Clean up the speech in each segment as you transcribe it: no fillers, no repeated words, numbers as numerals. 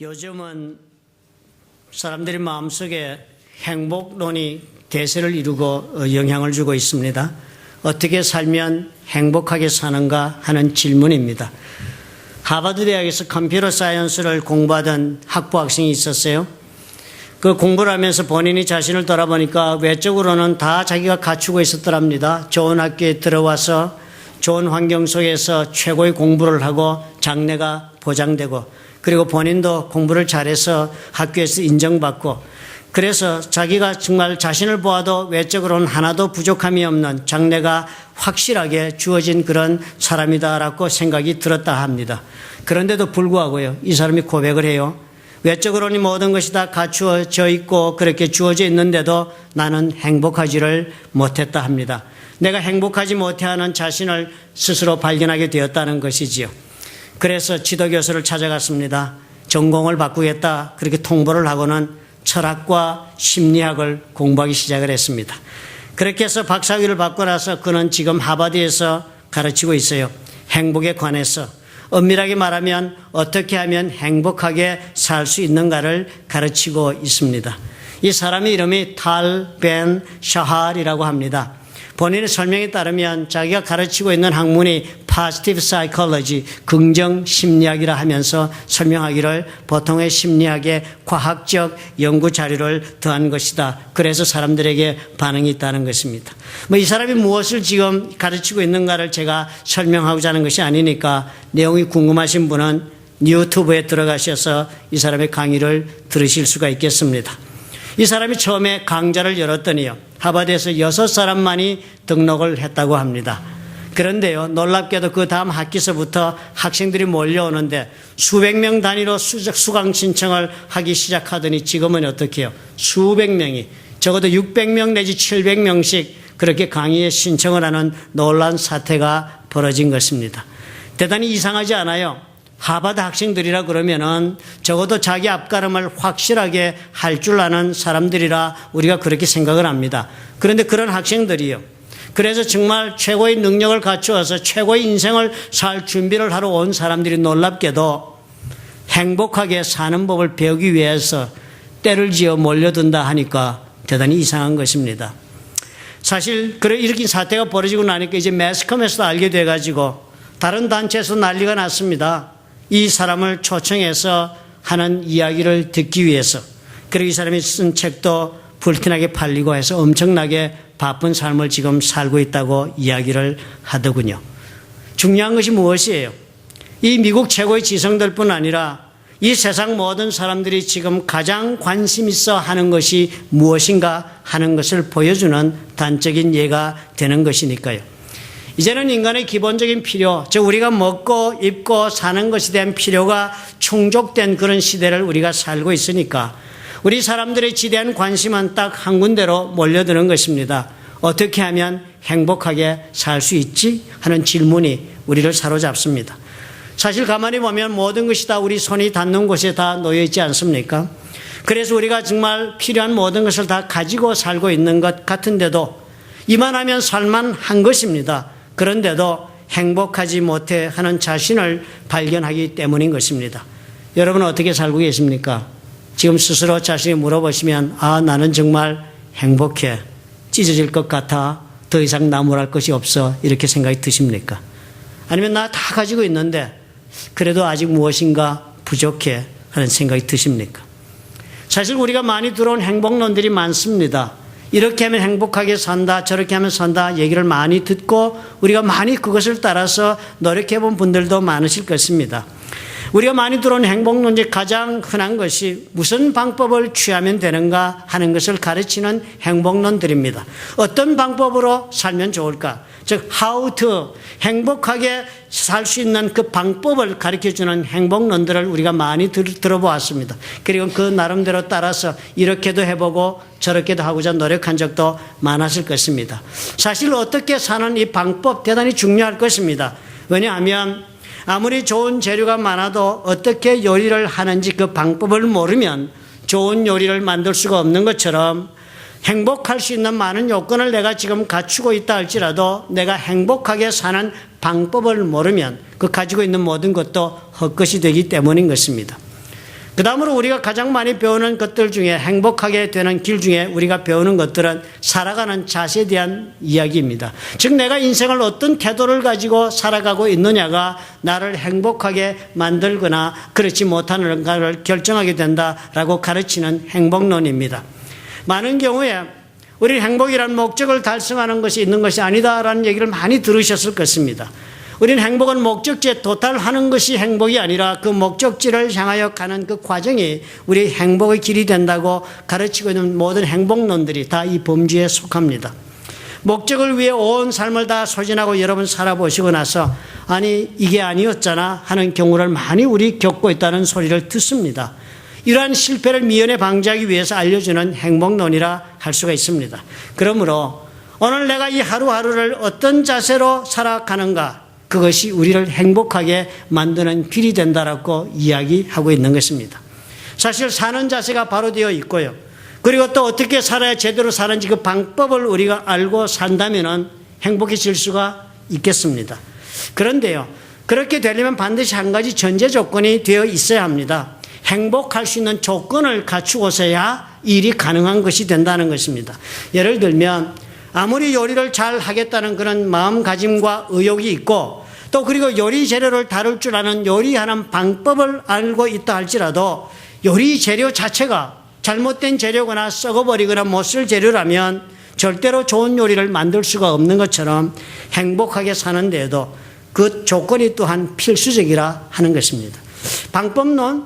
요즘은 사람들의 마음속에 행복론이 대세를 이루고 영향을 주고 있습니다. 어떻게 살면 행복하게 사는가 하는 질문입니다. 하버드 대학에서 컴퓨터 사이언스를 공부하던 학부 학생이 있었어요. 그 공부를 하면서 본인이 자신을 돌아보니까 외적으로는 다 자기가 갖추고 있었더랍니다. 좋은 학교에 들어와서 좋은 환경 속에서 최고의 공부를 하고 장래가 보장되고, 그리고 본인도 공부를 잘해서 학교에서 인정받고, 그래서 자기가 정말 자신을 보아도 외적으로는 하나도 부족함이 없는 장래가 확실하게 주어진 그런 사람이다라고 생각이 들었다 합니다. 그런데도 불구하고요, 이 사람이 고백을 해요. 외적으로는 모든 것이 다 갖추어져 있고 그렇게 주어져 있는데도 나는 행복하지를 못했다 합니다. 내가 행복하지 못해하는 자신을 스스로 발견하게 되었다는 것이지요. 그래서 지도교수를 찾아갔습니다. 전공을 바꾸겠다 그렇게 통보를 하고는 철학과 심리학을 공부하기 시작을 했습니다. 그렇게 해서 박사학위를 받고 나서 그는 지금 하버드에서 가르치고 있어요. 행복에 관해서 엄밀하게 말하면 어떻게 하면 행복하게 살 수 있는가를 가르치고 있습니다. 이 사람의 이름이 탈 벤 샤할이라고 합니다. 본인의 설명에 따르면 자기가 가르치고 있는 학문이 Positive Psychology, 긍정 심리학이라 하면서 설명하기를 보통의 심리학에 과학적 연구 자료를 더한 것이다. 그래서 사람들에게 반응이 있다는 것입니다. 이 사람이 무엇을 지금 가르치고 있는가를 제가 설명하고자 하는 것이 아니니까 내용이 궁금하신 분은 유튜브에 들어가셔서 이 사람의 강의를 들으실 수가 있겠습니다. 이 사람이 처음에 강좌를 열었더니요, 하버드에서 6사람만이 등록을 했다고 합니다. 그런데요, 놀랍게도 그 다음 학기서부터 학생들이 몰려오는데 수백 명 단위로 수강 신청을 하기 시작하더니 지금은 어떻게 해요? 수백 명이, 적어도 600명 내지 700명씩 그렇게 강의에 신청을 하는 놀라운 사태가 벌어진 것입니다. 대단히 이상하지 않아요? 하버드 학생들이라 그러면은 적어도 자기 앞가름을 확실하게 할 줄 아는 사람들이라 우리가 그렇게 생각을 합니다. 그런데 그런 학생들이요, 그래서 정말 최고의 능력을 갖추어서 최고의 인생을 살 준비를 하러 온 사람들이 놀랍게도 행복하게 사는 법을 배우기 위해서 때를 지어 몰려든다 하니까 대단히 이상한 것입니다. 사실 이렇게 사태가 벌어지고 나니까 이제 매스컴에서도 알게 돼가지고 다른 단체에서 난리가 났습니다. 이 사람을 초청해서 하는 이야기를 듣기 위해서. 그리고 이 사람이 쓴 책도 불티나게 팔리고 해서 엄청나게 바쁜 삶을 지금 살고 있다고 이야기를 하더군요. 중요한 것이 무엇이에요? 이 미국 최고의 지성들뿐 아니라 이 세상 모든 사람들이 지금 가장 관심 있어 하는 것이 무엇인가 하는 것을 보여주는 단적인 예가 되는 것이니까요. 이제는 인간의 기본적인 필요, 즉 우리가 먹고 입고 사는 것에 대한 필요가 충족된 그런 시대를 우리가 살고 있으니까 우리 사람들의 지대한 관심은 딱 한 군데로 몰려드는 것입니다. 어떻게 하면 행복하게 살 수 있지? 하는 질문이 우리를 사로잡습니다. 사실 가만히 보면 모든 것이 다 우리 손이 닿는 곳에 다 놓여 있지 않습니까? 그래서 우리가 정말 필요한 모든 것을 다 가지고 살고 있는 것 같은데도 이만하면 살만한 것입니다. 그런데도 행복하지 못해 하는 자신을 발견하기 때문인 것입니다. 여러분은 어떻게 살고 계십니까? 지금 스스로 자신이 물어보시면 나는 정말 행복해, 찢어질 것 같아, 더 이상 나무랄 것이 없어, 이렇게 생각이 드십니까? 아니면 나 다 가지고 있는데 그래도 아직 무엇인가 부족해 하는 생각이 드십니까? 사실 우리가 많이 들어온 행복론들이 많습니다. 이렇게 하면 행복하게 산다, 저렇게 하면 산다 얘기를 많이 듣고 우리가 많이 그것을 따라서 노력해 본 분들도 많으실 것입니다. 우리가 많이 들어온 행복론 중 가장 흔한 것이 무슨 방법을 취하면 되는가 하는 것을 가르치는 행복론들입니다. 어떤 방법으로 살면 좋을까? 즉 how to, 행복하게 살 수 있는 그 방법을 가르쳐주는 행복론들을 우리가 많이 들어보았습니다. 그리고 그 나름대로 따라서 이렇게도 해보고 저렇게도 하고자 노력한 적도 많았을 것입니다. 사실 어떻게 사는 이 방법 대단히 중요할 것입니다. 왜냐하면 아무리 좋은 재료가 많아도 어떻게 요리를 하는지 그 방법을 모르면 좋은 요리를 만들 수가 없는 것처럼 행복할 수 있는 많은 요건을 내가 지금 갖추고 있다 할지라도 내가 행복하게 사는 방법을 모르면 그 가지고 있는 모든 것도 헛것이 되기 때문인 것입니다. 그 다음으로 우리가 가장 많이 배우는 것들 중에 행복하게 되는 길 중에 우리가 배우는 것들은 살아가는 자세에 대한 이야기입니다. 즉 내가 인생을 어떤 태도를 가지고 살아가고 있느냐가 나를 행복하게 만들거나 그렇지 못하는가를 결정하게 된다라고 가르치는 행복론입니다. 많은 경우에 우리 행복이란 목적을 달성하는 것이 있는 것이 아니다라는 얘기를 많이 들으셨을 것입니다. 우리는 행복은 목적지에 도달하는 것이 행복이 아니라 그 목적지를 향하여 가는 그 과정이 우리 행복의 길이 된다고 가르치고 있는 모든 행복론들이 다 이 범주에 속합니다. 목적을 위해 온 삶을 다 소진하고 여러분 살아보시고 나서 아니 이게 아니었잖아 하는 경우를 많이 우리 겪고 있다는 소리를 듣습니다. 이러한 실패를 미연에 방지하기 위해서 알려주는 행복론이라 할 수가 있습니다. 그러므로 오늘 내가 이 하루하루를 어떤 자세로 살아가는가 그것이 우리를 행복하게 만드는 길이 된다라고 이야기하고 있는 것입니다. 사실 사는 자세가 바로 되어 있고요. 그리고 또 어떻게 살아야 제대로 사는지 그 방법을 우리가 알고 산다면 행복해질 수가 있겠습니다. 그런데요. 그렇게 되려면 반드시 한 가지 전제 조건이 되어 있어야 합니다. 행복할 수 있는 조건을 갖추고서야 일이 가능한 것이 된다는 것입니다. 예를 들면 아무리 요리를 잘 하겠다는 그런 마음가짐과 의욕이 있고 또 그리고 요리 재료를 다룰 줄 아는 요리하는 방법을 알고 있다 할지라도 요리 재료 자체가 잘못된 재료거나 썩어버리거나 못 쓸 재료라면 절대로 좋은 요리를 만들 수가 없는 것처럼 행복하게 사는 데에도 그 조건이 또한 필수적이라 하는 것입니다. 방법론,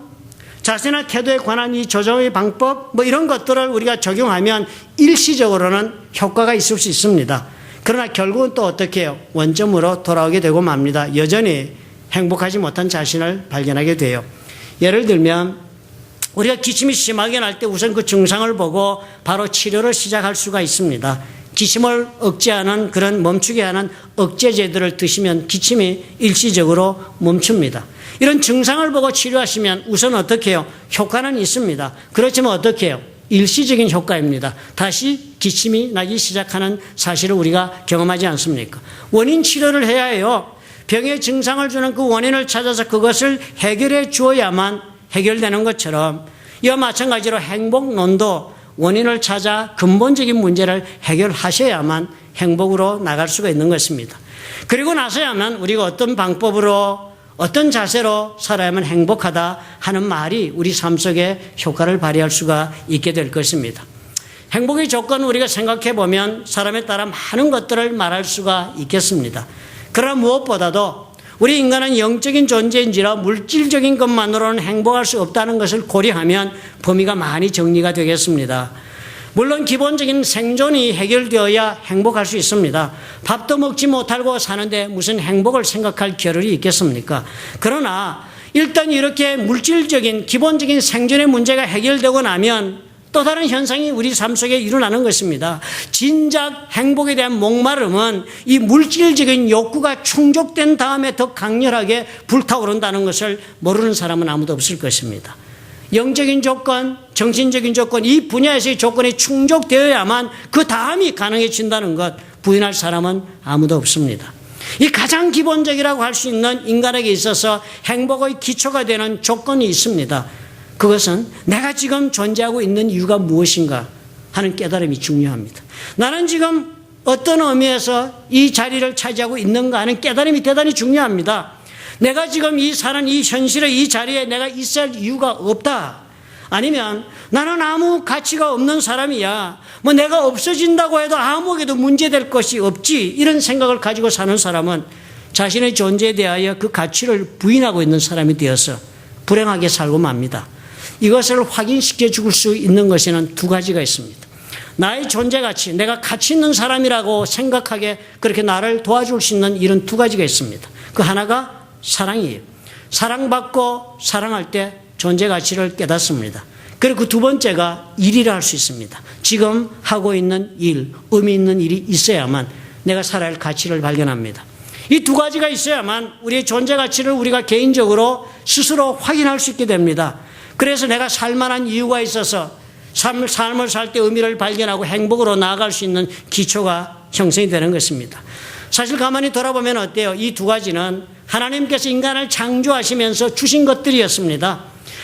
자세나 태도에 관한 이 조정의 방법 이런 것들을 우리가 적용하면 일시적으로는 효과가 있을 수 있습니다. 그러나 결국은 또 어떻게 해요? 원점으로 돌아오게 되고 맙니다. 여전히 행복하지 못한 자신을 발견하게 돼요. 예를 들면 우리가 기침이 심하게 날 때 우선 그 증상을 보고 바로 치료를 시작할 수가 있습니다. 기침을 억제하는 그런 멈추게 하는 억제제들을 드시면 기침이 일시적으로 멈춥니다. 이런 증상을 보고 치료하시면 우선 어떻게 해요? 효과는 있습니다. 그렇지만 어떻게 해요? 일시적인 효과입니다. 다시 기침이 나기 시작하는 사실을 우리가 경험하지 않습니까? 원인 치료를 해야 해요. 병의 증상을 주는 그 원인을 찾아서 그것을 해결해 주어야만 해결되는 것처럼 이와 마찬가지로 행복론도 원인을 찾아 근본적인 문제를 해결하셔야만 행복으로 나갈 수가 있는 것입니다. 그리고 나서야만 우리가 어떤 방법으로 어떤 자세로 살아야만 행복하다 하는 말이 우리 삶 속에 효과를 발휘할 수가 있게 될 것입니다. 행복의 조건 우리가 생각해 보면 사람에 따라 많은 것들을 말할 수가 있겠습니다. 그러나 무엇보다도 우리 인간은 영적인 존재인지라 물질적인 것만으로는 행복할 수 없다는 것을 고려하면 범위가 많이 정리가 되겠습니다. 물론 기본적인 생존이 해결되어야 행복할 수 있습니다. 밥도 먹지 못하고 사는데 무슨 행복을 생각할 겨를이 있겠습니까? 그러나 일단 이렇게 물질적인 기본적인 생존의 문제가 해결되고 나면 또 다른 현상이 우리 삶 속에 일어나는 것입니다. 진작 행복에 대한 목마름은 이 물질적인 욕구가 충족된 다음에 더 강렬하게 불타오른다는 것을 모르는 사람은 아무도 없을 것입니다. 영적인 조건, 정신적인 조건, 이 분야에서의 조건이 충족되어야만 그 다음이 가능해진다는 것 부인할 사람은 아무도 없습니다. 이 가장 기본적이라고 할 수 있는 인간에게 있어서 행복의 기초가 되는 조건이 있습니다. 그것은 내가 지금 존재하고 있는 이유가 무엇인가 하는 깨달음이 중요합니다. 나는 지금 어떤 의미에서 이 자리를 차지하고 있는가 하는 깨달음이 대단히 중요합니다. 내가 지금 사는 이 현실의 이 자리에 내가 있을 이유가 없다. 아니면 나는 아무 가치가 없는 사람이야. 내가 없어진다고 해도 아무에게도 문제될 것이 없지. 이런 생각을 가지고 사는 사람은 자신의 존재에 대하여 그 가치를 부인하고 있는 사람이 되어서 불행하게 살고 맙니다. 이것을 확인시켜 줄 수 있는 것에는 두 가지가 있습니다. 나의 존재 가치, 내가 가치 있는 사람이라고 생각하게 그렇게 나를 도와줄 수 있는 이런 두 가지가 있습니다. 그 하나가 사랑이에요. 사랑받고 사랑할 때 존재 가치를 깨닫습니다. 그리고 그 두 번째가 일이라 할 수 있습니다. 지금 하고 있는 일, 의미 있는 일이 있어야만 내가 살아야 할 가치를 발견합니다. 이 두 가지가 있어야만 우리의 존재 가치를 우리가 개인적으로 스스로 확인할 수 있게 됩니다. 그래서 내가 살만한 이유가 있어서 삶을 살 때 의미를 발견하고 행복으로 나아갈 수 있는 기초가 형성이 되는 것입니다. 사실 가만히 돌아보면 어때요? 이 두 가지는 하나님께서 인간을 창조하시면서 주신 것들이었습니다.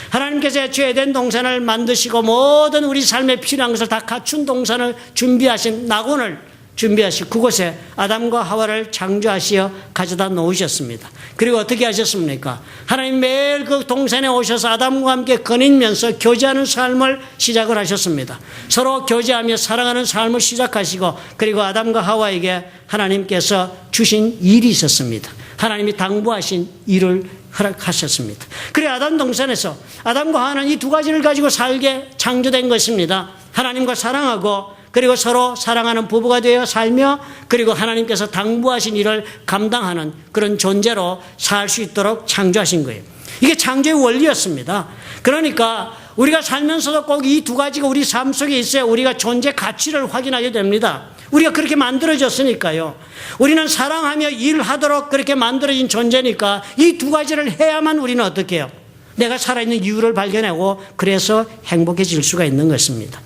하나님께서 애초에 에덴 동산을 만드시고 모든 우리 삶에 필요한 것을 다 갖춘 동산을 준비하신 낙원을 준비하시고 그곳에 아담과 하와를 창조하시어 가져다 놓으셨습니다. 그리고 어떻게 하셨습니까? 하나님 매일 그 동산에 오셔서 아담과 함께 거닐면서 교제하는 삶을 시작을 하셨습니다. 서로 교제하며 사랑하는 삶을 시작하시고 그리고 아담과 하와에게 하나님께서 주신 일이 있었습니다. 하나님이 당부하신 일을 허락하셨습니다. 그래 아담 동산에서 아담과 하와는 이 두 가지를 가지고 살게 창조된 것입니다. 하나님과 사랑하고 그리고 서로 사랑하는 부부가 되어 살며 그리고 하나님께서 당부하신 일을 감당하는 그런 존재로 살 수 있도록 창조하신 거예요. 이게 창조의 원리였습니다. 그러니까 우리가 살면서도 꼭 이 두 가지가 우리 삶 속에 있어야 우리가 존재 가치를 확인하게 됩니다. 우리가 그렇게 만들어졌으니까요. 우리는 사랑하며 일하도록 그렇게 만들어진 존재니까 이 두 가지를 해야만 우리는 어떻게 해요? 내가 살아있는 이유를 발견하고 그래서 행복해질 수가 있는 것입니다.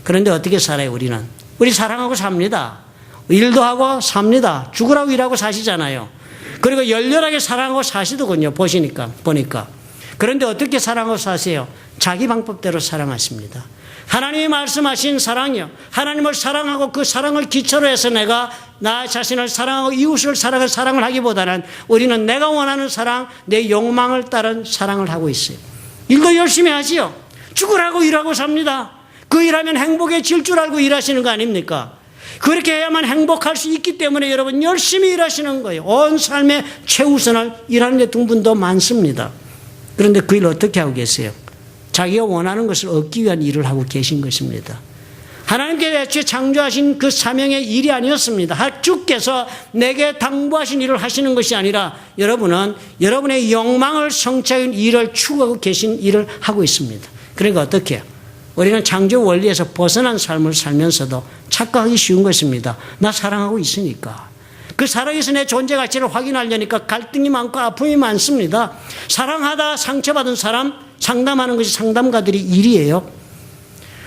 그런데 어떻게 살아요, 우리는? 우리 사랑하고 삽니다. 일도 하고 삽니다. 죽으라고 일하고 사시잖아요. 그리고 열렬하게 사랑하고 사시더군요, 보니까. 그런데 어떻게 사랑하고 사세요? 자기 방법대로 사랑하십니다. 하나님이 말씀하신 사랑이요. 하나님을 사랑하고 그 사랑을 기초로 해서 내가 나 자신을 사랑하고 이웃을 사랑할 사랑을 하기보다는 우리는 내가 원하는 사랑, 내 욕망을 따른 사랑을 하고 있어요. 일도 열심히 하지요. 죽으라고 일하고 삽니다. 그 일하면 행복해질 줄 알고 일하시는 거 아닙니까? 그렇게 해야만 행복할 수 있기 때문에 여러분 열심히 일하시는 거예요. 온 삶의 최우선을 일하는 데 둔 분도 많습니다. 그런데 그 일 어떻게 하고 계세요? 자기가 원하는 것을 얻기 위한 일을 하고 계신 것입니다. 하나님께서 애초에 창조하신 그 사명의 일이 아니었습니다. 주께서 내게 당부하신 일을 하시는 것이 아니라 여러분은 여러분의 욕망을 성취하는 일을 추구하고 계신 일을 하고 있습니다. 그러니까 어떻게 해요? 우리는 창조 원리에서 벗어난 삶을 살면서도 착각하기 쉬운 것입니다. 나 사랑하고 있으니까. 그 사랑에서 내 존재 가치를 확인하려니까 갈등이 많고 아픔이 많습니다. 사랑하다 상처받은 사람 상담하는 것이 상담가들이 일이에요.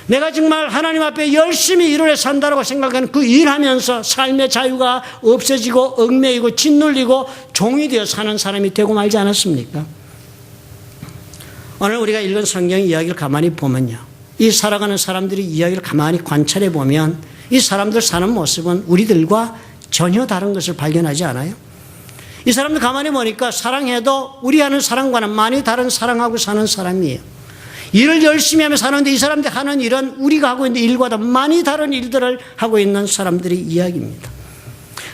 내가 정말 하나님 앞에 열심히 일을 해 산다고 생각하는 그 일하면서 삶의 자유가 없어지고 얽매이고 짓눌리고 종이 되어 사는 사람이 되고 말지 않았습니까? 오늘 우리가 읽은 성경 이야기를 가만히 보면요. 이 살아가는 사람들이 이야기를 가만히 관찰해 보면 이 사람들 사는 모습은 우리들과 전혀 다른 것을 발견하지 않아요? 이 사람들 가만히 보니까 사랑해도 우리 하는 사랑과는 많이 다른 사랑하고 사는 사람이에요. 일을 열심히 하며 사는데 이 사람들이 하는 일은 우리가 하고 있는 일과도 많이 다른 일들을 하고 있는 사람들의 이야기입니다.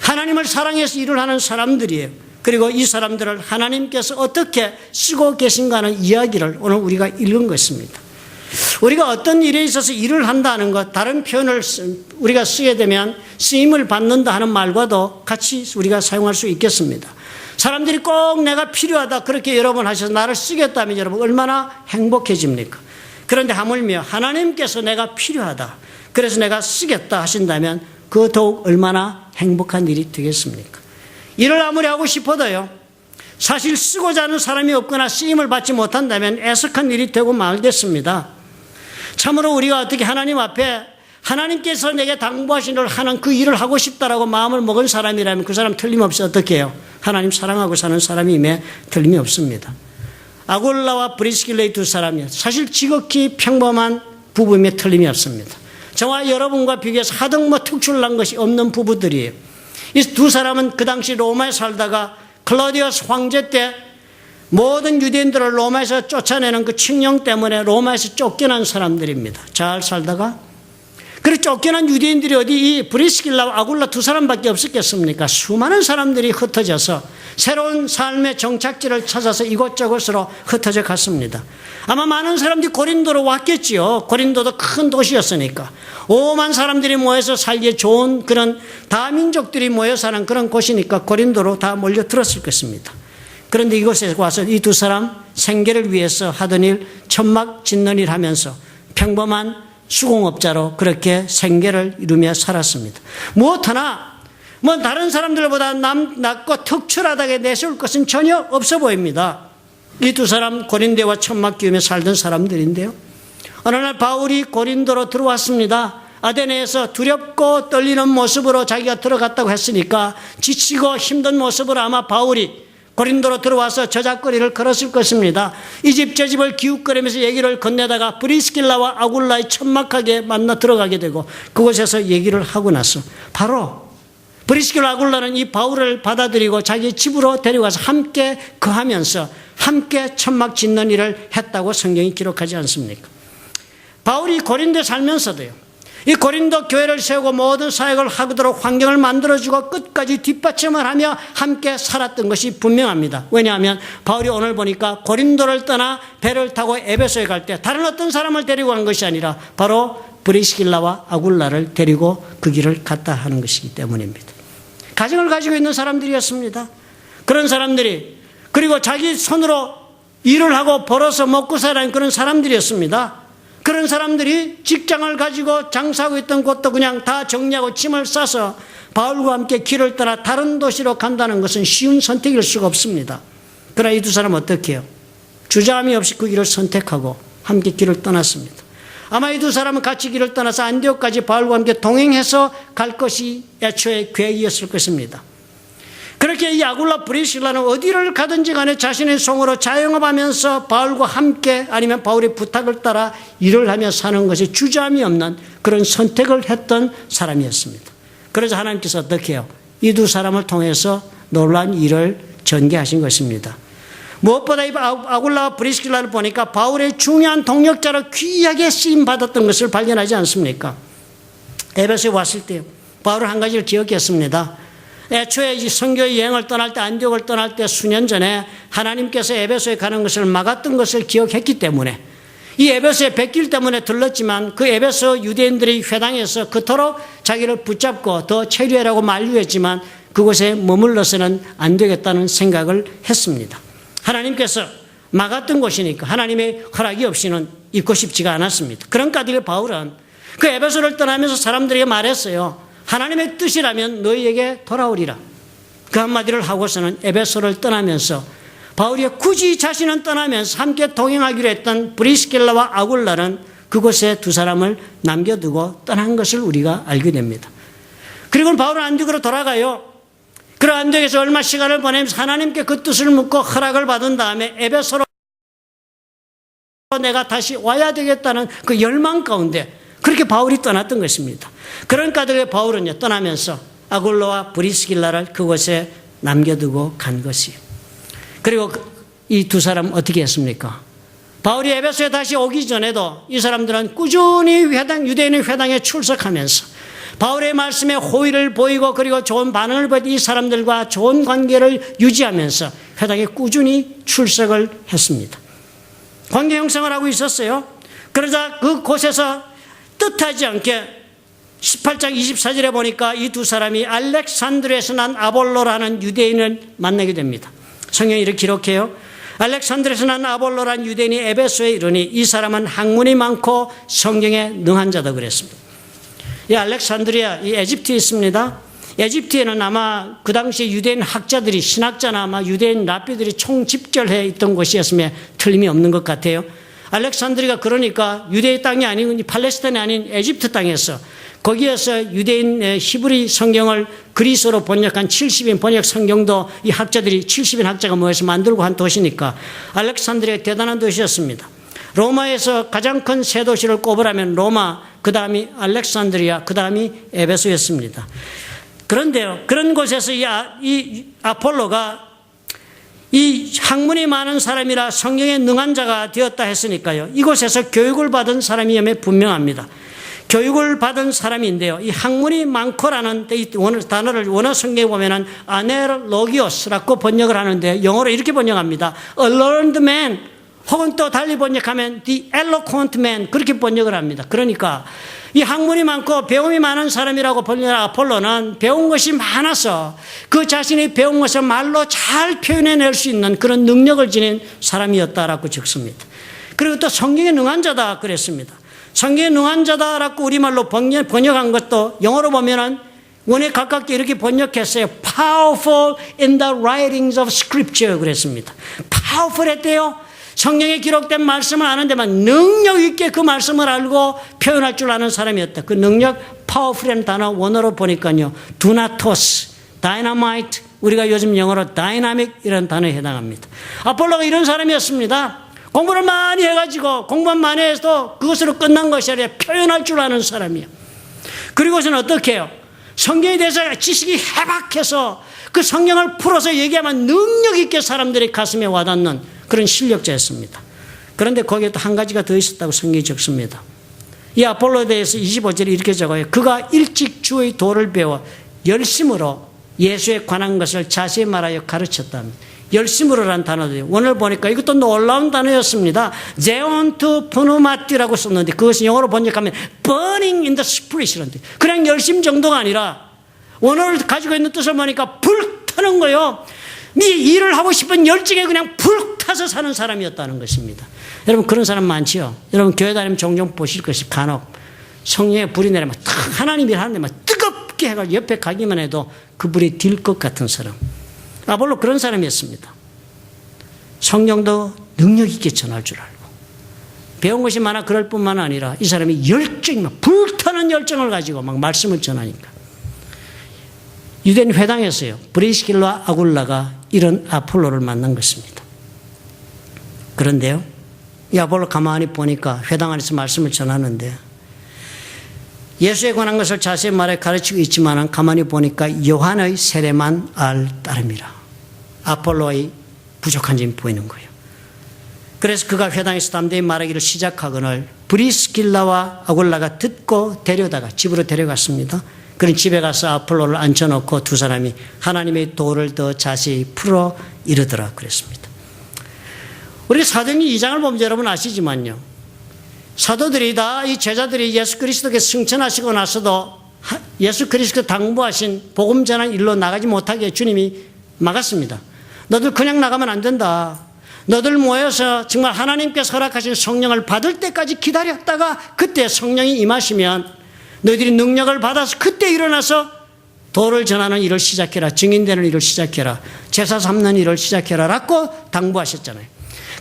하나님을 사랑해서 일을 하는 사람들이에요. 그리고 이 사람들을 하나님께서 어떻게 쓰고 계신가 하는 이야기를 오늘 우리가 읽은 것입니다. 우리가 어떤 일에 있어서 일을 한다는 것, 다른 표현을 우리가 쓰게 되면 쓰임을 받는다 하는 말과도 같이 우리가 사용할 수 있겠습니다. 사람들이 꼭 내가 필요하다 그렇게 여러분 하셔서 나를 쓰겠다면 여러분 얼마나 행복해집니까? 그런데 하물며 하나님께서 내가 필요하다 그래서 내가 쓰겠다 하신다면 그 더욱 얼마나 행복한 일이 되겠습니까? 일을 아무리 하고 싶어도요. 사실 쓰고자 하는 사람이 없거나 쓰임을 받지 못한다면 애석한 일이 되고 말겠습니다. 참으로 우리가 어떻게 하나님 앞에 하나님께서 내게 당부하신 일을 하는 그 일을 하고 싶다라고 마음을 먹은 사람이라면 그 사람 틀림없이 어떻게 해요? 하나님 사랑하고 사는 사람임에 틀림이 없습니다. 아굴라와 브리스길라의 두 사람이요. 사실 지극히 평범한 부부임에 틀림이 없습니다. 저와 여러분과 비교해서 하등 특출난 것이 없는 부부들이에요. 이 두 사람은 그 당시 로마에 살다가 클라우디우스 황제 때 모든 유대인들을 로마에서 쫓아내는 그 칙령 때문에 로마에서 쫓겨난 사람들입니다. 잘 살다가 그리고 쫓겨난 유대인들이 어디 이 브리스길라와 아굴라 두 사람밖에 없었겠습니까? 수많은 사람들이 흩어져서 새로운 삶의 정착지를 찾아서 이곳저곳으로 흩어져 갔습니다. 아마 많은 사람들이 고린도로 왔겠지요. 고린도도 큰 도시였으니까. 5만 사람들이 모여서 살기에 좋은 그런 다민족들이 모여 사는 그런 곳이니까 고린도로 다 몰려들었을 것입니다. 그런데 이곳에 와서 이 두 사람 생계를 위해서 하던 일, 천막 짓는 일 하면서 평범한 수공업자로 그렇게 생계를 이루며 살았습니다. 무엇 하나 다른 사람들보다 낫고 특출하다게 내세울 것은 전혀 없어 보입니다. 이 두 사람 고린도와 천막 기우며 살던 사람들인데요. 어느 날 바울이 고린도로 들어왔습니다. 아테네에서 두렵고 떨리는 모습으로 자기가 들어갔다고 했으니까 지치고 힘든 모습으로 아마 바울이 고린도로 들어와서 저작거리를 걸었을 것입니다. 이 집 저 집을 기웃거리면서 얘기를 건네다가 브리스길라와 아굴라에 천막하게 만나 들어가게 되고 그곳에서 얘기를 하고 나서 바로 브리스길라 아굴라는 이 바울을 받아들이고 자기 집으로 데려가서 함께 거하면서 함께 천막 짓는 일을 했다고 성경이 기록하지 않습니까? 바울이 고린도에 살면서도요, 이 고린도 교회를 세우고 모든 사역을 하도록 환경을 만들어주고 끝까지 뒷받침을 하며 함께 살았던 것이 분명합니다. 왜냐하면 바울이 오늘 보니까 고린도를 떠나 배를 타고 에베소에 갈 때 다른 어떤 사람을 데리고 간 것이 아니라 바로 브리스길라와 아굴라를 데리고 그 길을 갔다 하는 것이기 때문입니다. 가정을 가지고 있는 사람들이었습니다. 그런 사람들이, 그리고 자기 손으로 일을 하고 벌어서 먹고 살아는 그런 사람들이었습니다. 그런 사람들이 직장을 가지고 장사하고 있던 곳도 그냥 다 정리하고 짐을 싸서 바울과 함께 길을 떠나 다른 도시로 간다는 것은 쉬운 선택일 수가 없습니다. 그러나 이 두 사람은 어떻게 해요? 주저함이 없이 그 길을 선택하고 함께 길을 떠났습니다. 아마 이 두 사람은 같이 길을 떠나서 안디옥까지 바울과 함께 동행해서 갈 것이 애초에 계획이었을 것입니다. 그렇게 이 아굴라 브리스길라는 어디를 가든지 간에 자신의 성으로 자영업하면서 바울과 함께 아니면 바울의 부탁을 따라 일을 하며 사는 것이 주저함이 없는 그런 선택을 했던 사람이었습니다. 그래서 하나님께서 어떻게 해요? 이 두 사람을 통해서 놀라운 일을 전개하신 것입니다. 무엇보다 이 아굴라와 브리스길라를 보니까 바울의 중요한 동력자로 귀하게 쓰임받았던 것을 발견하지 않습니까? 에베소에 왔을 때 바울은 한 가지를 기억했습니다. 애초에 이 선교 여행을 떠날 때, 안디옥을 떠날 때 수년 전에 하나님께서 에베소에 가는 것을 막았던 것을 기억했기 때문에 이 에베소의 백길 때문에 들렀지만 그 에베소 유대인들이 회당에서 그토록 자기를 붙잡고 더 체류해라고 만류했지만 그곳에 머물러서는 안 되겠다는 생각을 했습니다. 하나님께서 막았던 곳이니까 하나님의 허락이 없이는 있고 싶지가 않았습니다. 그런 까닭에 바울은 그 에베소를 떠나면서 사람들에게 말했어요. 하나님의 뜻이라면 너희에게 돌아오리라. 그 한마디를 하고서는 에베소를 떠나면서 바울이 굳이 자신은 떠나면서 함께 동행하기로 했던 브리스길라와 아굴라는 그곳에 두 사람을 남겨두고 떠난 것을 우리가 알게 됩니다. 그리고 바울은 안디옥으로 돌아가요. 그런 안디옥에서 얼마 시간을 보내면서 하나님께 그 뜻을 묻고 허락을 받은 다음에 에베소로 내가 다시 와야 되겠다는 그 열망 가운데 그렇게 바울이 떠났던 것입니다. 그런 까닭에 바울은 떠나면서 아굴라와 브리스길라를 그곳에 남겨두고 간 것이에요. 그리고 이 두 사람 어떻게 했습니까? 바울이 에베소에 다시 오기 전에도 이 사람들은 꾸준히 유대인의 회당에 출석하면서 바울의 말씀에 호의를 보이고 그리고 좋은 반응을 보이던 이 사람들과 좋은 관계를 유지하면서 회당에 꾸준히 출석을 했습니다. 관계 형성을 하고 있었어요. 그러자 그곳에서 뜻하지 않게 18장 24절에 보니까 이 두 사람이 알렉산드리아에서 난 아볼로라는 유대인을 만나게 됩니다. 성경이 이렇게 기록해요. 알렉산드리아에서 난 아볼로라는 유대인이 에베소에 이르니 이 사람은 학문이 많고 성경에 능한 자다 그랬습니다. 이 알렉산드리아, 이 에집트에 있습니다. 에집트에는 아마 그 당시 유대인 학자들이, 신학자나 아마 유대인 랍비들이 총집결해 있던 곳이었으면 틀림이 없는 것 같아요. 알렉산드리아가 그러니까 유대의 땅이 아닌 팔레스타인이 아닌 에집트 땅에서 거기에서 유대인 히브리 성경을 그리스어로 번역한 70인 번역 성경도 이 학자들이 70인 학자가 모여서 만들고 한 도시니까 알렉산드리아가 대단한 도시였습니다. 로마에서 가장 큰 세 도시를 꼽으라면 로마, 그 다음이 알렉산드리아, 그 다음이 에베소였습니다. 그런데요, 그런 곳에서 이 아폴로가 이 학문이 많은 사람이라 성경에 능한 자가 되었다 했으니까요. 이곳에서 교육을 받은 사람이면 분명합니다. 교육을 받은 사람인데요. 이 학문이 많고라는 이 단어를 원어 성경에 보면은 아넬로기오스라고 번역을 하는데 영어로 이렇게 번역합니다. A learned man 혹은 또 달리 번역하면 the eloquent man 그렇게 번역을 합니다. 그러니까 이 학문이 많고 배움이 많은 사람이라고 번역한 아폴로는 배운 것이 많아서 그 자신이 배운 것을 말로 잘 표현해낼 수 있는 그런 능력을 지닌 사람이었다라고 적습니다. 그리고 또 성경에 능한 자다 그랬습니다. 성경에 능한 자다라고 우리말로 번역한 것도 영어로 보면은 원에 가깝게 이렇게 번역했어요. Powerful in the writings of scripture 그랬습니다. Powerful 했대요. 성경에 기록된 말씀을 아는데만 능력 있게 그 말씀을 알고 표현할 줄 아는 사람이었다. 그 능력, powerful이라는 단어 원어로 보니까요. dunatos, dynamite, 우리가 요즘 영어로 다이나믹이라는 단어에 해당합니다. 아폴로가 이런 사람이었습니다. 공부를 많이 해가지고 공부만 많이 해도 그것으로 끝난 것이 아니라 표현할 줄 아는 사람이에요. 그리고서는 어떻게 해요? 성경에 대해서 지식이 해박해서 그 성경을 풀어서 얘기하면 능력 있게 사람들의 가슴에 와닿는 그런 실력자였습니다. 그런데 거기에 또 한 가지가 더 있었다고 성경이 적습니다. 이 아폴로에 대해서 25절에 이렇게 적어요. 그가 일찍 주의 도를 배워 열심으로 예수에 관한 것을 자세히 말하여 가르쳤답니다. 열심으로라는 단어도 오늘 보니까 이것도 놀라운 단어였습니다. 제온투 푸누마티라고 썼는데 그것은 영어로 번역하면 burning in the spirit이라는 뜻. 그냥 열심 정도가 아니라 원어를 가지고 있는 뜻을 보니까 불타는 거요. 네 일을 하고 싶은 열정에 그냥 불타서 사는 사람이었다는 것입니다. 여러분 그런 사람 많지요. 여러분 교회 다니면 종종 보실 것이 간혹 성령의 불이 내리면 탁 하나님 일 하는데 막 뜨겁게 해가지고 옆에 가기만 해도 그 불이 딜 것 같은 사람. 아볼로 그런 사람이었습니다. 성령도 능력 있게 전할 줄 알고 배운 것이 많아 그럴 뿐만 아니라 이 사람이 열정이 막 불타는 열정을 가지고 막 말씀을 전하니까 유대인 회당에서요 브리스길라와 아굴라가 이런 아폴로를 만난 것입니다. 그런데요 이 아폴로 가만히 보니까 회당 안에서 말씀을 전하는데 예수에 관한 것을 자세히 말해 가르치고 있지만 가만히 보니까 요한의 세례만 알 따름이라. 아폴로의 부족한 점이 보이는 거예요. 그래서 그가 회당에서 담대히 말하기를 시작하거늘 브리스길라와 아굴라가 듣고 데려다가 집으로 데려갔습니다. 그런 집에 가서 아폴로를 앉혀놓고 두 사람이 하나님의 도를 더 자세히 풀어 이르더라 그랬습니다. 우리 사도행전 2장을 보면 여러분 아시지만요. 사도들이 다 이 제자들이 예수 그리스도께 승천하시고 나서도 예수 그리스도 당부하신 복음 전한 일로 나가지 못하게 주님이 막았습니다. 너들 그냥 나가면 안 된다. 너들 모여서 정말 하나님께서 허락하신 성령을 받을 때까지 기다렸다가 그때 성령이 임하시면 너희들이 능력을 받아서 그때 일어나서 도를 전하는 일을 시작해라. 증인되는 일을 시작해라. 제사 삼는 일을 시작해라 라고 당부하셨잖아요.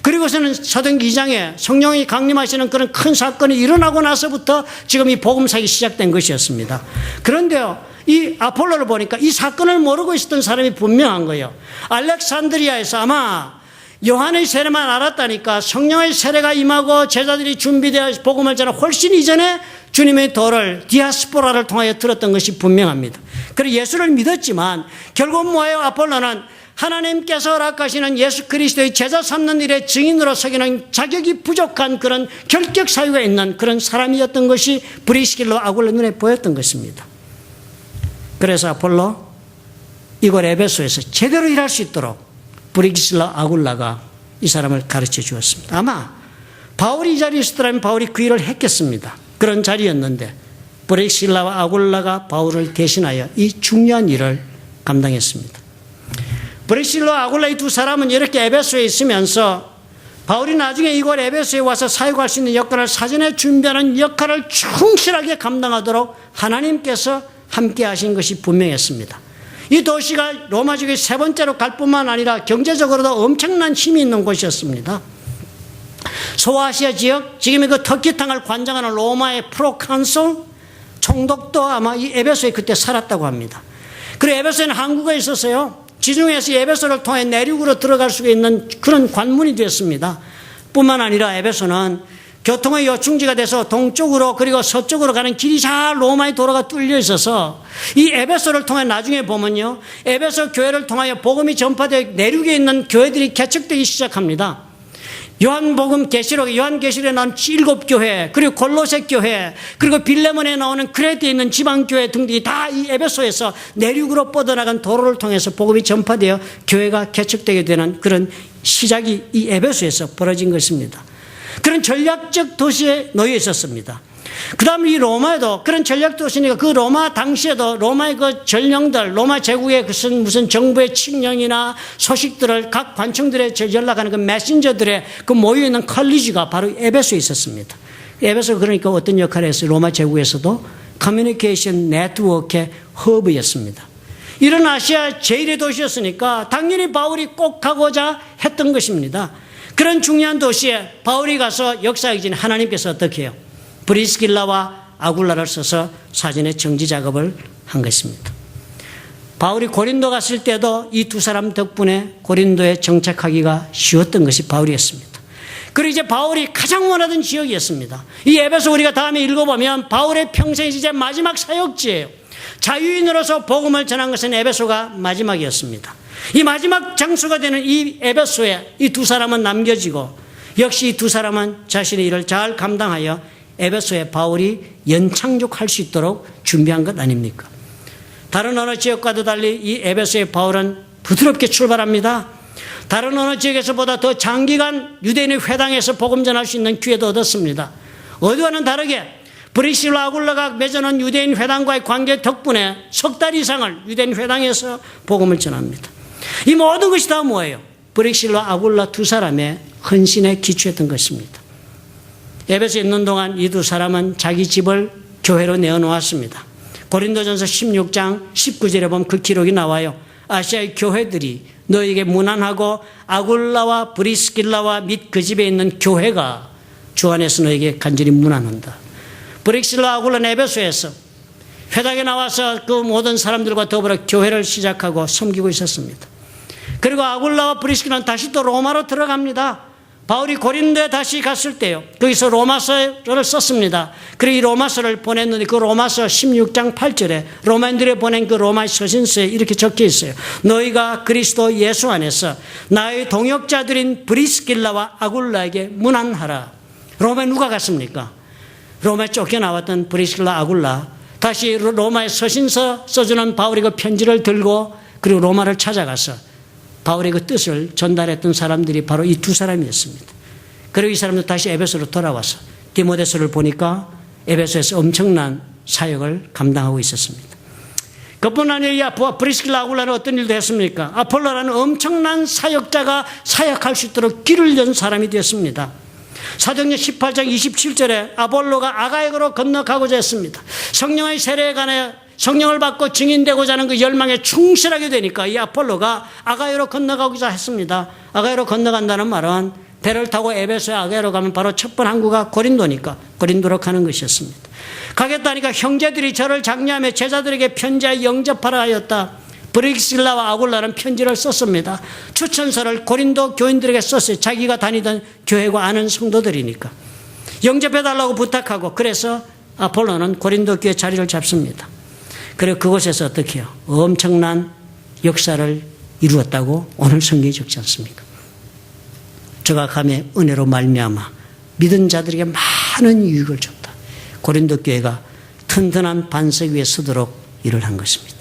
그리고서는 사도행전 2장에 성령이 강림하시는 그런 큰 사건이 일어나고 나서부터 지금 이 복음사역이 시작된 것이었습니다. 그런데요, 이 아폴로를 보니까 이 사건을 모르고 있었던 사람이 분명한 거예요. 알렉산드리아에서 아마 요한의 세례만 알았다니까 성령의 세례가 임하고 제자들이 준비되어 복음을 전하 훨씬 이전에 주님의 도를 디아스포라를 통하여 들었던 것이 분명합니다. 그리고 예수를 믿었지만 결국 뭐예요? 아폴로는 하나님께서 허락하시는 예수 그리스도의 제자 삼는 일에 증인으로 서기는 자격이 부족한 그런 결격 사유가 있는 그런 사람이었던 것이 브리스길라 아굴라 눈에 보였던 것입니다. 그래서 아폴로 이곳 에베소에서 제대로 일할 수 있도록 브리스길라 아굴라가 이 사람을 가르쳐 주었습니다. 아마 바울이 이 자리에 있었더라면 바울이 그 일을 했겠습니다. 그런 자리였는데 브리스길라와 아굴라가 바울을 대신하여 이 중요한 일을 감당했습니다. 브리스길라와 아굴라 이 두 사람은 이렇게 에베소에 있으면서 바울이 나중에 이곳 에베소에 와서 사역할 수 있는 역할을 사전에 준비하는 역할을 충실하게 감당하도록 하나님께서 함께 하신 것이 분명했습니다. 이 도시가 로마 지역의 세 번째로 갈 뿐만 아니라 경제적으로도 엄청난 힘이 있는 곳이었습니다. 소아시아 지역, 지금의 그 터키 땅을 관장하는 로마의 프로칸솔 총독도 아마 이 에베소에 그때 살았다고 합니다. 그리고 에베소에는 항구가 있었어요. 지중해에서 에베소를 통해 내륙으로 들어갈 수 있는 그런 관문이 되었습니다. 뿐만 아니라 에베소는 교통의 요충지가 돼서 동쪽으로 그리고 서쪽으로 가는 길이 잘 로마의 도로가 뚫려 있어서 이 에베소를 통해 나중에 보면요. 에베소 교회를 통하여 복음이 전파되어 내륙에 있는 교회들이 개척되기 시작합니다. 요한복음 계시록, 요한계시록에 나온 7교회, 그리고 골로새 교회, 그리고 빌레몬에 나오는 크레트에 있는 지방교회 등등이 다 이 에베소에서 내륙으로 뻗어나간 도로를 통해서 복음이 전파되어 교회가 개척되게 되는 그런 시작이 이 에베소에서 벌어진 것입니다. 그런 전략적 도시에 놓여 있었습니다. 그 다음에 이 로마에도 그런 전략 도시니까 그 로마 당시에도 로마의 그 전령들, 로마 제국의 무슨 정부의 칙령이나 소식들을 각 관청들에 연락하는 그 메신저들의 그 모여있는 컬리지가 바로 에베소에 있었습니다. 에베소가 그러니까 어떤 역할을 했어요? 로마 제국에서도 커뮤니케이션 네트워크의 허브였습니다. 이런 아시아 제1의 도시였으니까 당연히 바울이 꼭 가고자 했던 것입니다. 그런 중요한 도시에 바울이 가서 역사하기 전에 하나님께서 어떻게 해요? 브리스길라와 아굴라를 써서 사전에 정지 작업을 한 것입니다. 바울이 고린도 갔을 때도 이 두 사람 덕분에 고린도에 정착하기가 쉬웠던 것이 바울이었습니다. 그리고 이제 바울이 가장 원하던 지역이었습니다. 이 에베소 우리가 다음에 읽어보면 바울의 평생 이제 마지막 사역지예요. 자유인으로서 복음을 전한 것은 에베소가 마지막이었습니다. 이 마지막 장소가 되는 이 에베소에 이 두 사람은 남겨지고 역시 이 두 사람은 자신의 일을 잘 감당하여 에베소에 바울이 연창족할 수 있도록 준비한 것 아닙니까? 다른 어느 지역과도 달리 이 에베소의 바울은 부드럽게 출발합니다. 다른 어느 지역에서보다 더 장기간 유대인의 회당에서 복음 전할 수 있는 기회도 얻었습니다. 어디와는 다르게 브리실라 아굴라가 맺어놓은 유대인 회당과의 관계 덕분에 석 달 이상을 유대인 회당에서 복음을 전합니다. 이 모든 것이 다 뭐예요? 브리실라 아굴라 두 사람의 헌신에 기초했던 것입니다. 에베소에 있는 동안 이 두 사람은 자기 집을 교회로 내어놓았습니다. 고린도전서 16장 19절에 보면 그 기록이 나와요. 아시아의 교회들이 너에게 문안하고 아굴라와 브리스길라와 및 그 집에 있는 교회가 주 안에서 너에게 간절히 문안한다. 브리스길라 아굴라는 에베소에서 회당에 나와서 그 모든 사람들과 더불어 교회를 시작하고 섬기고 있었습니다. 그리고 아굴라와 브리스길라는 다시 또 로마로 들어갑니다. 바울이 고린도에 다시 갔을 때요, 거기서 로마서를 썼습니다. 그리고 이 로마서를 보냈는데 그 로마서 16장 8절에 로마인들에 보낸 그 로마 서신서에 이렇게 적혀 있어요. 너희가 그리스도 예수 안에서 나의 동역자들인 브리스길라와 아굴라에게 문안하라. 로마에 누가 갔습니까? 로마에 쫓겨나왔던 브리스길라 아굴라, 다시 로마의 서신서 써주는 바울이 그 편지를 들고 그리고 로마를 찾아가서 바울의 그 뜻을 전달했던 사람들이 바로 이 두 사람이었습니다. 그리고 이 사람도 다시 에베소로 돌아와서 디모데서를 보니까 에베소에서 엄청난 사역을 감당하고 있었습니다. 그뿐 아니라 브리스길라 아굴라는 어떤 일도 했습니까? 아폴로라는 엄청난 사역자가 사역할 수 있도록 길을 연 사람이 되었습니다. 사도행전 18장 27절에 아볼로가 아가이아로 건너가고자 했습니다. 성령의 세례에 관해 성령을 받고 증인되고자 하는 그 열망에 충실하게 되니까 이 아폴로가 아가이아로 건너가고자 했습니다. 아가이아로 건너간다는 말은 배를 타고 에베소에 아가이아로 가면 바로 첫 번 항구가 고린도니까 고린도로 가는 것이었습니다. 가겠다니까 형제들이 저를 장려하며 제자들에게 편지하여 영접하라 하였다. 브리스길라와 아굴라는 편지를 썼습니다. 추천서를 고린도 교인들에게 썼어요. 자기가 다니던 교회가 아는 성도들이니까. 영접해달라고 부탁하고 그래서 아폴로는 고린도 교회 자리를 잡습니다. 그리고 그곳에서 어떻게 해요? 엄청난 역사를 이루었다고 오늘 성경이 적지 않습니까? 저각함의 은혜로 말미암아 믿은 자들에게 많은 유익을 줬다. 고린도 교회가 튼튼한 반석 위에 서도록 일을 한 것입니다.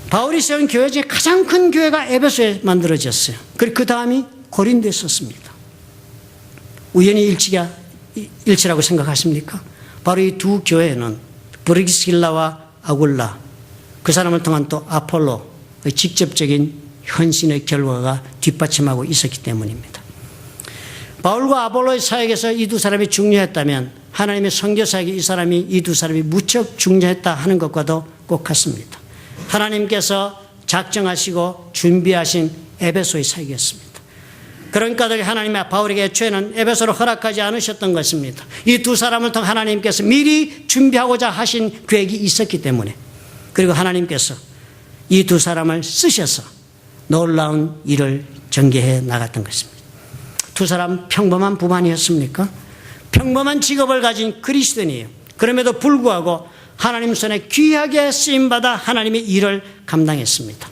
바울이 세운 교회 중에 가장 큰 교회가 에베소에 만들어졌어요. 그리고 그 다음이 고린도에 썼습니다. 우연히 일치라고 생각하십니까? 바로 이 두 교회는 브리스길라와 아굴라, 그 사람을 통한 또 아폴로의 직접적인 헌신의 결과가 뒷받침하고 있었기 때문입니다. 바울과 아폴로의 사역에서 이 두 사람이 중요했다면 하나님의 선교 사역에 이 두 사람이 무척 중요했다 하는 것과도 꼭 같습니다. 하나님께서 작정하시고 준비하신 에베소의 사역이었습니다. 그러니까 하나님의 바울에게 애초에는 에베소를 허락하지 않으셨던 것입니다. 이 두 사람을 통해 하나님께서 미리 준비하고자 하신 계획이 있었기 때문에, 그리고 하나님께서 이 두 사람을 쓰셔서 놀라운 일을 전개해 나갔던 것입니다. 두 사람 평범한 부반이었습니까? 평범한 직업을 가진 그리스도인이에요. 그럼에도 불구하고 하나님 손에 귀하게 쓰임받아 하나님의 일을 감당했습니다.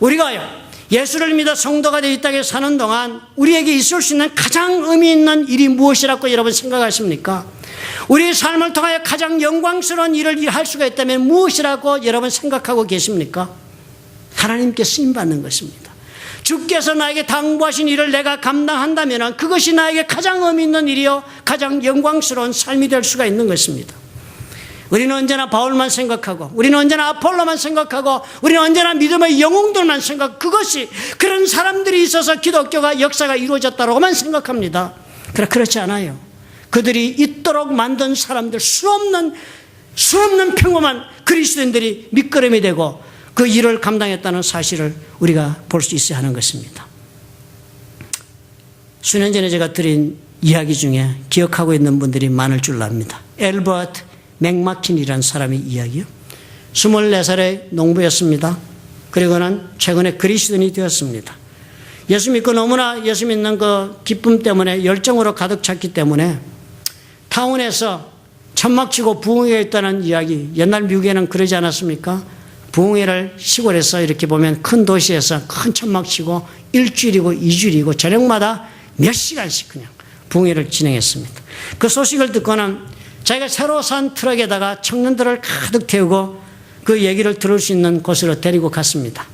우리가요, 예수를 믿어 성도가 되어 이 땅에 사는 동안 우리에게 있을 수 있는 가장 의미 있는 일이 무엇이라고 여러분 생각하십니까? 우리의 삶을 통하여 가장 영광스러운 일을 할 수가 있다면 무엇이라고 여러분 생각하고 계십니까? 하나님께 쓰임받는 것입니다. 주께서 나에게 당부하신 일을 내가 감당한다면 그것이 나에게 가장 의미 있는 일이요 가장 영광스러운 삶이 될 수가 있는 것입니다. 우리는 언제나 바울만 생각하고, 우리는 언제나 아폴로만 생각하고, 우리는 언제나 믿음의 영웅들만 생각하고, 그것이 그런 사람들이 있어서 기독교가 역사가 이루어졌다고만 생각합니다. 그렇지 않아요. 그들이 있도록 만든 사람들, 수없는 평범한 그리스도인들이 밑거름이 되고 그 일을 감당했다는 사실을 우리가 볼 수 있어야 하는 것입니다. 수년 전에 제가 드린 이야기 중에 기억하고 있는 분들이 많을 줄 압니다. 엘버트 맥마킨이라는 사람의 이야기요. 24살의 농부였습니다. 그리고는 최근에 그리스도인이 되었습니다. 예수 믿고 너무나 예수 믿는 그 기쁨 때문에 열정으로 가득 찼기 때문에 타운에서 천막치고 부흥회에 있다는 이야기, 옛날 미국에는 그러지 않았습니까? 부흥회를 시골에서 이렇게 보면 큰 도시에서 큰 천막치고 일주일이고 2주일이고 저녁마다 몇 시간씩 그냥 부흥회를 진행했습니다. 그 소식을 듣고는 자기가 새로 산 트럭에다가 청년들을 가득 태우고 그 얘기를 들을 수 있는 곳으로 데리고 갔습니다.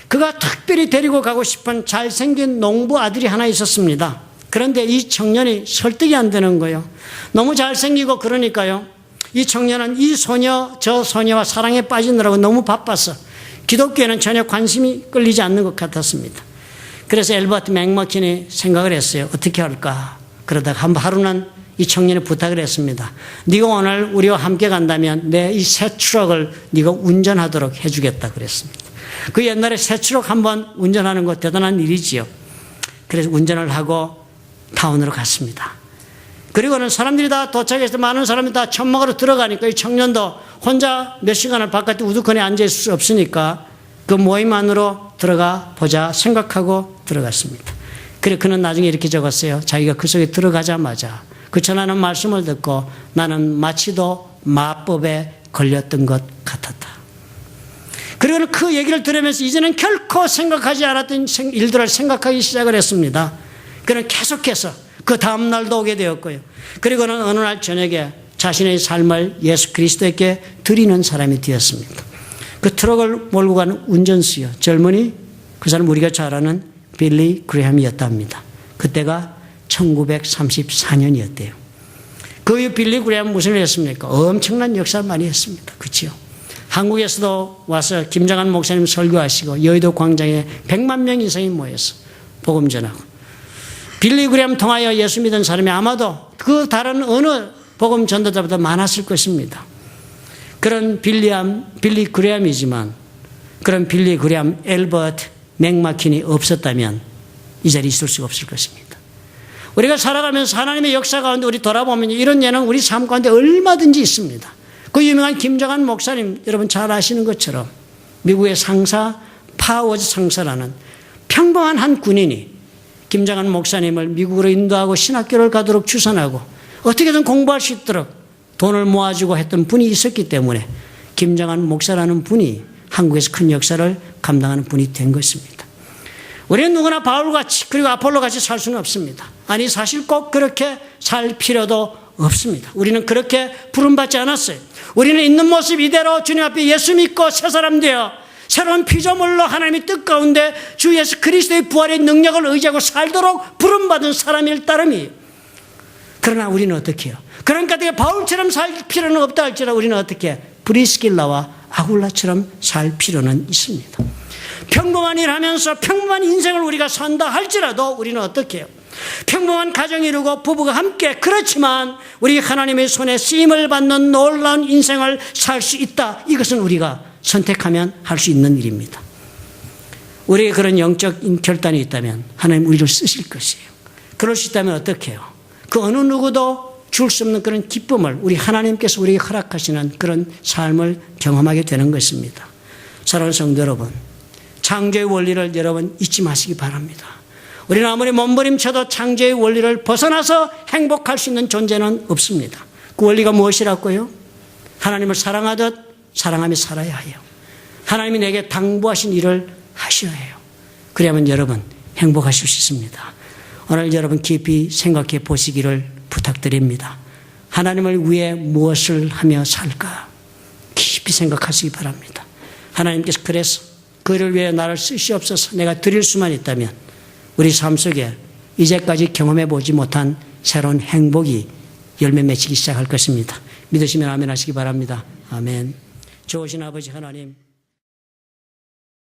그가 특별히 데리고 가고 싶은 잘생긴 농부 아들이 하나 있었습니다. 그런데 이 청년이 설득이 안 되는 거예요. 너무 잘생기고 그러니까요. 이 청년은 이 소녀 저 소녀와 사랑에 빠지느라고 너무 바빠서 기독교에는 전혀 관심이 끌리지 않는 것 같았습니다. 그래서 엘버트 맥머킨이 생각을 했어요. 어떻게 할까? 그러다가 하루는 이 청년이 부탁을 했습니다. 네가 오늘 우리와 함께 간다면 내 이 새 트럭을 네가 운전하도록 해주겠다 그랬습니다. 그 옛날에 새 트럭 한번 운전하는 거 대단한 일이지요. 그래서 운전을 하고 타운으로 갔습니다. 그리고는 사람들이 다 도착해서 많은 사람이 다 천막으로 들어가니까 이 청년도 혼자 몇 시간을 바깥에 우두커니 앉아 있을 수 없으니까 그 모임 안으로 들어가 보자 생각하고 들어갔습니다. 그래 그는 나중에 이렇게 적었어요. 자기가 그 속에 들어가자마자 그 전하는 말씀을 듣고 나는 마치도 마법에 걸렸던 것 같았다. 그리고 그 얘기를 들으면서 이제는 결코 생각하지 않았던 일들을 생각하기 시작을 했습니다. 그는 계속해서 그 다음 날도 오게 되었고요. 그리고는 어느 날 저녁에 자신의 삶을 예수 그리스도에게 드리는 사람이 되었습니다. 그 트럭을 몰고 가는 운전수요. 젊은이, 그 사람 우리가 잘 아는 빌리 그레함이었답니다. 그때가 1934년이었대요. 그 이후 빌리 그레함 무슨 일 했습니까? 엄청난 역사를 많이 했습니다. 그렇죠? 한국에서도 와서 김정한 목사님 설교하시고 여의도 광장에 100만 명 이상이 모여서 복음 전하고 빌리 그레함 통하여 예수 믿은 사람이 아마도 그 다른 어느 복음 전도자보다 많았을 것입니다. 그런 빌리 그레함이지만 그런 빌리 그레함 엘버트 맥마킨이 없었다면 이 자리에 있을 수가 없을 것입니다. 우리가 살아가면서 하나님의 역사 가운데 우리 돌아보면 이런 예는 우리 삶 가운데 얼마든지 있습니다. 그 유명한 김정한 목사님 여러분 잘 아시는 것처럼 미국의 상사 파워즈 상사라는 평범한 한 군인이 김정한 목사님을 미국으로 인도하고 신학교를 가도록 추선하고 어떻게든 공부할 수 있도록 돈을 모아주고 했던 분이 있었기 때문에 김정한 목사라는 분이 한국에서 큰 역사를 감당하는 분이 된 것입니다. 우리는 누구나 바울같이 그리고 아폴로같이 살 수는 없습니다. 아니 사실 꼭 그렇게 살 필요도 없습니다. 우리는 그렇게 부름받지 않았어요. 우리는 있는 모습 이대로 주님 앞에 예수 믿고 새 사람 되어 새로운 피조물로 하나님의 뜻 가운데 주 예수 그리스도의 부활의 능력을 의지하고 살도록 부름받은 사람일 따름이에요. 그러나 우리는 어떻게 해요? 그러니까 바울처럼 살 필요는 없다 할지라도 우리는 어떻게 해요? 브리스길라와 아굴라처럼 살 필요는 있습니다. 평범한 일 하면서 평범한 인생을 우리가 산다 할지라도 우리는 어떻게 해요? 평범한 가정 이루고 부부가 함께 그렇지만 우리 하나님의 손에 쓰임을 받는 놀라운 인생을 살 수 있다. 이것은 우리가 선택하면 할 수 있는 일입니다. 우리에게 그런 영적 결단이 있다면 하나님 우리를 쓰실 것이에요. 그럴 수 있다면 어떻게 해요? 그 어느 누구도 줄 수 없는 그런 기쁨을 우리 하나님께서 우리에게 허락하시는 그런 삶을 경험하게 되는 것입니다. 사랑하는 성도 여러분, 창조의 원리를 여러분 잊지 마시기 바랍니다. 우리는 아무리 몸부림쳐도 창조의 원리를 벗어나서 행복할 수 있는 존재는 없습니다. 그 원리가 무엇이라고요? 하나님을 사랑하듯 사랑하며 살아야 해요. 하나님이 내게 당부하신 일을 하셔야 해요. 그래야만 여러분 행복하실 수 있습니다. 오늘 여러분 깊이 생각해 보시기를 부탁드립니다. 하나님을 위해 무엇을 하며 살까? 깊이 생각하시기 바랍니다. 하나님께서 그래서 그를 위해 나를 쓰시옵소서 내가 드릴 수만 있다면 우리 삶 속에 이제까지 경험해 보지 못한 새로운 행복이 열매 맺히기 시작할 것입니다. 믿으시면 아멘 하시기 바랍니다. 아멘. 좋으신 아버지 하나님